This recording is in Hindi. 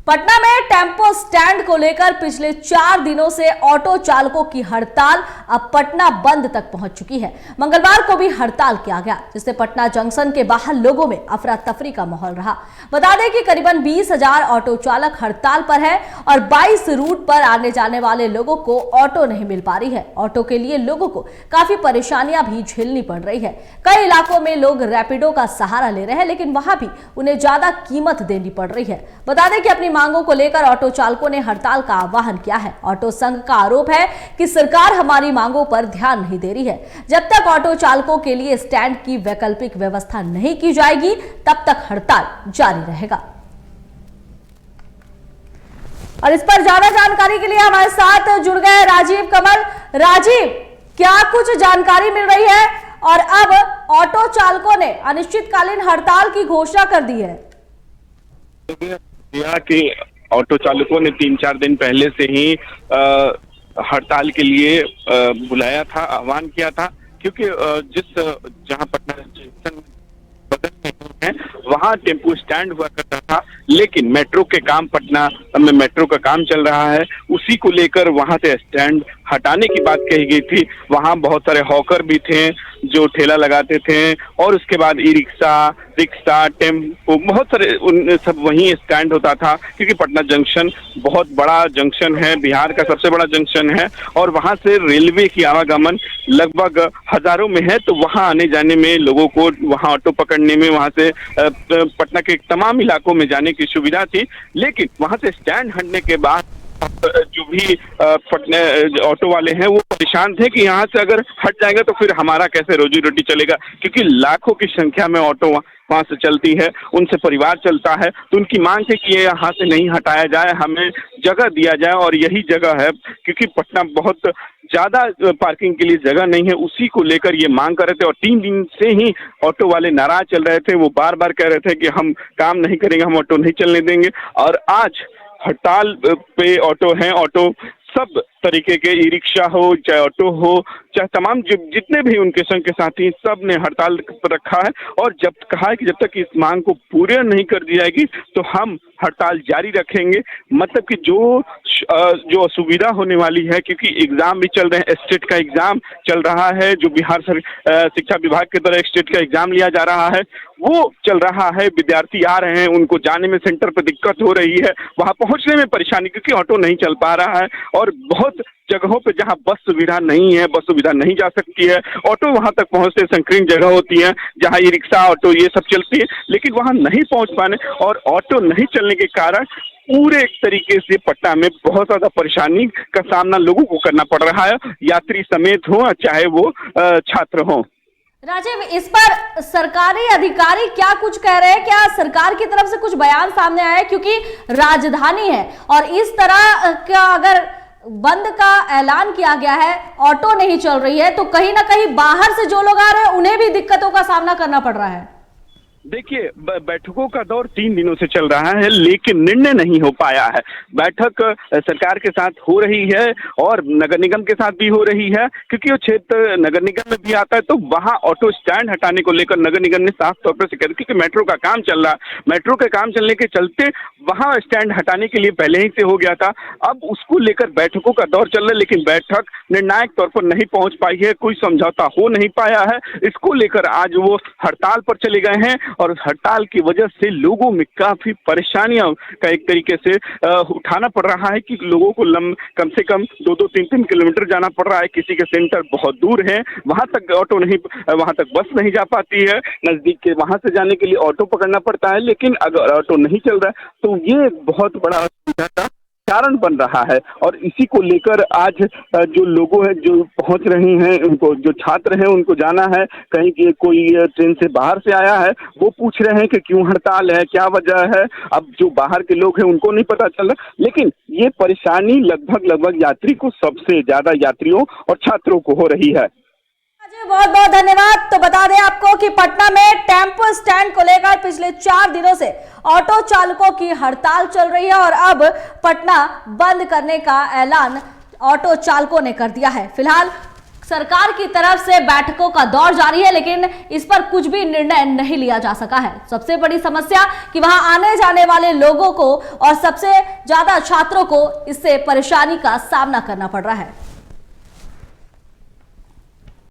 पटना में टेम्पो स्टैंड को लेकर पिछले 4 दिनों से ऑटो चालकों की हड़ताल अब पटना बंद तक पहुंच चुकी है। मंगलवार को भी हड़ताल किया गया, जिससे पटना जंक्शन के बाहर लोगों में अफरा तफरी का माहौल रहा। बता दें कि करीबन 20,000 ऑटो चालक हड़ताल पर है और 22 रूट पर आने जाने वाले लोगों को ऑटो नहीं मिल पा रही है। ऑटो के लिए लोगों को काफी परेशानियां भी झेलनी पड़ रही है। कई इलाकों में लोग रैपिडो का सहारा ले रहे हैं, लेकिन वहां भी उन्हें ज्यादा कीमत देनी पड़ रही है। बता दें कि अपनी मांगों को लेकर ऑटो चालकों ने हड़ताल का आह्वान किया है। ऑटो संघ का आरोप है कि सरकार हमारी मांगों पर ध्यान नहीं दे रही है। जब तक ऑटो चालकों के लिए स्टैंड की वैकल्पिक व्यवस्था नहीं की जाएगी, तब तक हड़ताल जारी रहेगा। और इस पर ज्यादा जानकारी के लिए हमारे साथ जुड़ गए राजीव कमल। राजीव, क्या कुछ जानकारी मिल रही है और अब ऑटो चालकों ने अनिश्चितकालीन हड़ताल की घोषणा कर दी है? यहाँ के ऑटो चालकों ने 3-4 दिन पहले से ही हड़ताल के लिए बुलाया था, आह्वान किया था, क्योंकि जहाँ पटना जंक्शन है वहाँ टेम्पो स्टैंड हुआ करता था, लेकिन मेट्रो के काम, पटना में मेट्रो का काम चल रहा है, उसी को लेकर वहाँ से स्टैंड हटाने की बात कही गई थी। वहाँ बहुत सारे हॉकर भी थे जो ठेला लगाते थे, और उसके बाद ई रिक्शा, टेम्पो, बहुत सारे उन सब वहीं स्टैंड होता था, क्योंकि पटना जंक्शन बहुत बड़ा जंक्शन है, बिहार का सबसे बड़ा जंक्शन है, और वहाँ से रेलवे की आवागमन लगभग हजारों में है। तो वहाँ आने जाने में लोगों को, वहाँ ऑटो पकड़ने में, वहाँ से पटना के तमाम इलाकों में जाने की सुविधा थी। लेकिन वहाँ से स्टैंड हटने के बाद जो भी पटना ऑटो वाले हैं वो परेशान थे कि यहाँ से अगर हट जाएगा तो फिर हमारा कैसे रोजी रोटी चलेगा, क्योंकि लाखों की संख्या में ऑटो वहाँ से चलती है, उनसे परिवार चलता है। तो उनकी मांग है कि यहाँ से नहीं हटाया जाए, हमें जगह दिया जाए, और यही जगह है, क्योंकि पटना बहुत ज्यादा पार्किंग के लिए जगह नहीं है। उसी को लेकर ये मांग कर रहे थे, और 3 दिन से ही ऑटो वाले नाराज चल रहे थे। वो बार बार कह रहे थे कि हम काम नहीं करेंगे, हम ऑटो नहीं चलने देंगे। और आज हड़ताल पे ऑटो हैं, ऑटो सब तरीके के, ई रिक्शा हो चाहे ऑटो हो चाहे तमाम जितने भी उनके संग के साथी, सब ने हड़ताल पर रखा है, और जब कहा है कि जब तक इस मांग को पूरे नहीं कर दी जाएगी तो हम हड़ताल जारी रखेंगे। मतलब कि जो असुविधा होने वाली है, क्योंकि एग्जाम भी चल रहे हैं, स्टेट का एग्जाम चल रहा है, जो बिहार शिक्षा विभाग के द्वारा स्टेट का एग्जाम लिया जा रहा है वो चल रहा है। विद्यार्थी आ रहे हैं, उनको जाने में सेंटर पर दिक्कत हो रही है, वहां पहुंचने में परेशानी, क्योंकि ऑटो नहीं चल पा रहा है, और बहुत जगहों पे जहां बस सुविधा नहीं है, बस सुविधा नहीं जा सकती है, ऑटो वहां तक पहुंचते संकीर्ण जगह होती है जहां ई रिक्शा, ऑटो ये सब चलती है, लेकिन वहां नहीं पहुंच पाने और ऑटो नहीं चलने के कारण पूरे एक तरीके से पटना में बहुत ज्यादा परेशानी का सामना लोगों को करना पड़ रहा है, यात्री समेत हो चाहे वो छात्र हो। राजीव, इस पर सरकारी अधिकारी क्या कुछ कह रहे हैं? क्या सरकार की तरफ से कुछ बयान सामने आया है? क्योंकि राजधानी है और इस तरह का अगर बंद का ऐलान किया गया है, ऑटो नहीं चल रही है, तो कहीं ना कहीं बाहर से जो लोग आ रहे हैं उन्हें भी दिक्कतों का सामना करना पड़ रहा है। देखिए, बैठकों का दौर 3 दिनों से चल रहा है, लेकिन निर्णय नहीं हो पाया है। बैठक सरकार के साथ हो रही है और नगर निगम के साथ भी हो रही है, क्योंकि वो क्षेत्र नगर निगम में भी आता है। तो वहाँ ऑटो स्टैंड हटाने को लेकर नगर निगम ने साफ तौर पर कहा, क्योंकि मेट्रो का काम चल रहा है, मेट्रो के काम चलने के चलते वहाँ स्टैंड हटाने के लिए पहले ही से हो गया था। अब उसको लेकर बैठकों का दौर चल रहा है, लेकिन बैठक निर्णायक तौर पर नहीं पहुंच पाई है, कोई समझौता हो नहीं पाया है। इसको लेकर आज वो हड़ताल पर चले गए हैं, और हड़ताल की वजह से लोगों में काफी परेशानियां का एक तरीके से उठाना पड़ रहा है, कि लोगों को कम से कम 2-2, 3-3 किलोमीटर जाना पड़ रहा है। किसी के सेंटर बहुत दूर है, वहां तक ऑटो नहीं, वहां तक बस नहीं जा पाती है, नजदीक के वहां से जाने के लिए ऑटो पकड़ना पड़ता है। लेकिन अगर ऑटो नहीं चल रहा है तो ये बहुत बड़ा असुविधा का कारण बन रहा है। और इसी को लेकर आज जो लोगों है, जो पहुंच रही हैं, उनको, जो छात्र हैं उनको जाना है, कहीं कि कोई ट्रेन से बाहर से आया है, वो पूछ रहे हैं कि क्यों हड़ताल है, क्या वजह है। अब जो बाहर के लोग हैं उनको नहीं पता चल रहा, लेकिन ये परेशानी लगभग यात्री को, सबसे ज्यादा यात्रियों और छात्रों को हो रही है। बहुत बहुत धन्यवाद। तो बता दें आपको कि पटना में टेम्पो स्टैंड को लेकर पिछले 4 दिनों से ऑटो चालकों की हड़ताल चल रही है और अब पटना बंद करने का ऐलान ऑटो चालकों ने कर दिया है। फिलहाल सरकार की तरफ से बैठकों का दौर जारी है, लेकिन इस पर कुछ भी निर्णय नहीं लिया जा सका है। सबसे बड़ी समस्या कि वहां आने जाने वाले लोगों को और सबसे ज्यादा छात्रों को इससे परेशानी का सामना करना पड़ रहा है।